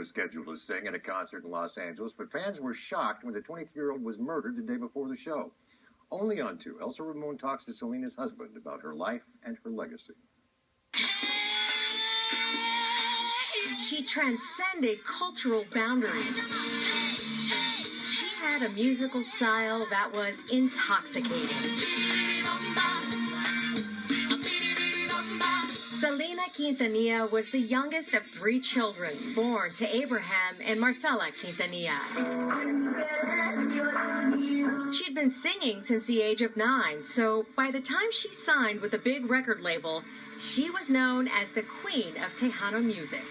was scheduled to sing at a concert in Los Angeles, but fans were shocked when the 23-year-old was murdered the day before the show. Only on 2, Elsa Ramon talks to Selena's husband about her life and her legacy. She transcended cultural boundaries. She had a musical style that was intoxicating. Selena Quintanilla was the youngest of 3 children, born to Abraham and Marcela Quintanilla. She'd been singing since the age of 9, so by the time she signed with a big record label, she was known as the Queen of Tejano music.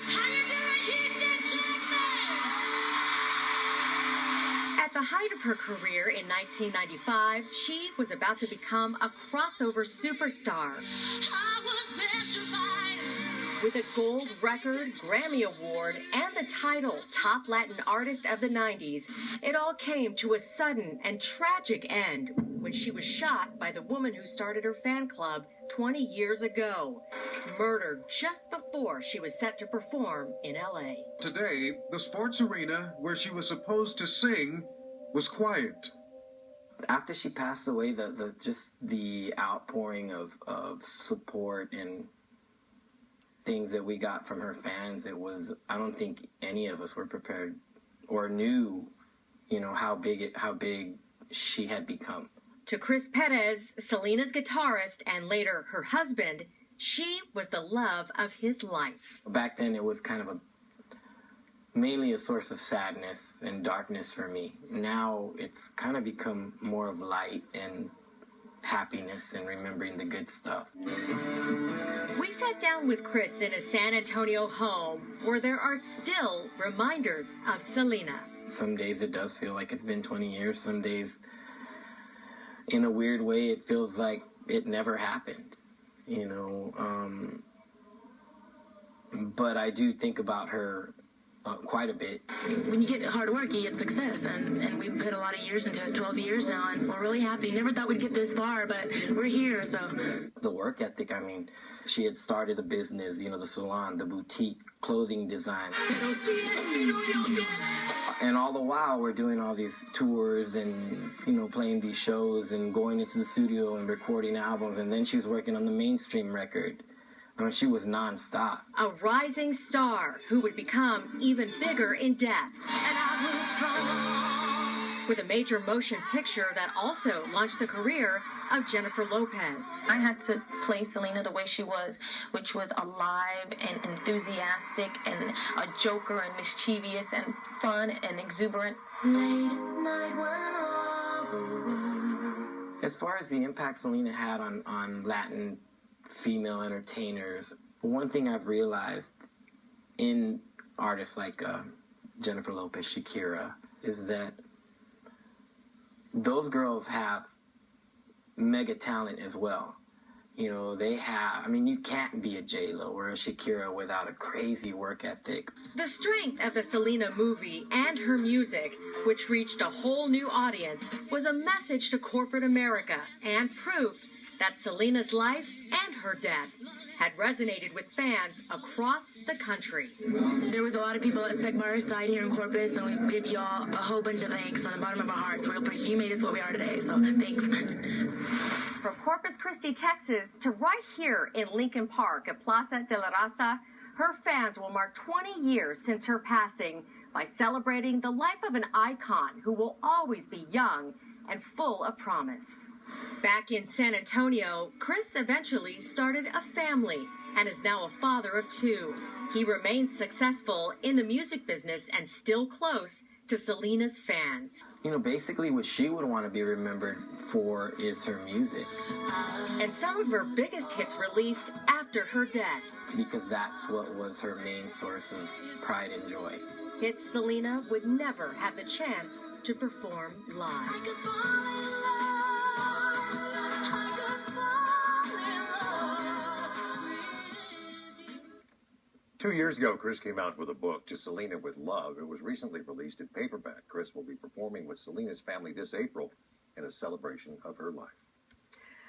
At the height of her career in 1995, she was about to become a crossover superstar. With a gold record, Grammy Award, and the title Top Latin Artist of the 90s, it all came to a sudden and tragic end when she was shot by the woman who started her fan club 20 years ago, murdered just before she was set to perform in LA. Today, the sports arena where she was supposed to sing was quiet. After she passed away, the outpouring of support and things that we got from her fans, I don't think any of us were prepared or knew, how big she had become. To Chris Perez, Selena's guitarist and later her husband, she was the love of his life. Back then, it was kind of mainly a source of sadness and darkness for me. Now it's kind of become more of light and happiness and remembering the good stuff. We sat down with Chris in a San Antonio home where there are still reminders of Selena. Some days it does feel like it's been 20 years. Some days, in a weird way, it feels like it never happened, But I do think about her quite a bit. When you get hard work, you get success, and we've put a lot of years into it, 12 years now, and we're really happy. Never thought we'd get this far, but we're here, so. The work ethic, she had started a business, the salon, the boutique, clothing design. And all the while, we're doing all these tours and, playing these shows and going into the studio and recording albums, and then she was working on the mainstream record. She was nonstop. A rising star who would become even bigger in death. With a major motion picture that also launched the career of Jennifer Lopez. I had to play Selena the way she was, which was alive and enthusiastic and a joker and mischievous and fun and exuberant. As far as the impact Selena had on Latin female entertainers, one thing I've realized in artists like Jennifer Lopez, Shakira, is that those girls have mega talent as well. They have, you can't be a J-Lo or a Shakira without a crazy work ethic. The strength of the Selena movie and her music, which reached a whole new audience, was a message to corporate America and proof that Selena's life and her death had resonated with fans across the country. There was a lot of people that stuck by our side here in Corpus, and we give you all a whole bunch of thanks from the bottom of our hearts. We appreciate you made us what we are today, so thanks. From Corpus Christi, Texas, to right here in Lincoln Park at Plaza de la Raza, her fans will mark 20 years since her passing by celebrating the life of an icon who will always be young and full of promise. Back in San Antonio, Chris eventually started a family and is now a father of 2. He remains successful in the music business and still close to Selena's fans. Basically what she would want to be remembered for is her music. And some of her biggest hits released after her death. Because that's what was her main source of pride and joy. Hits Selena would never have the chance to perform live. 2 years ago, Chris came out with a book, To Selena with Love. It was recently released in paperback. Chris will be performing with Selena's family this April in a celebration of her life.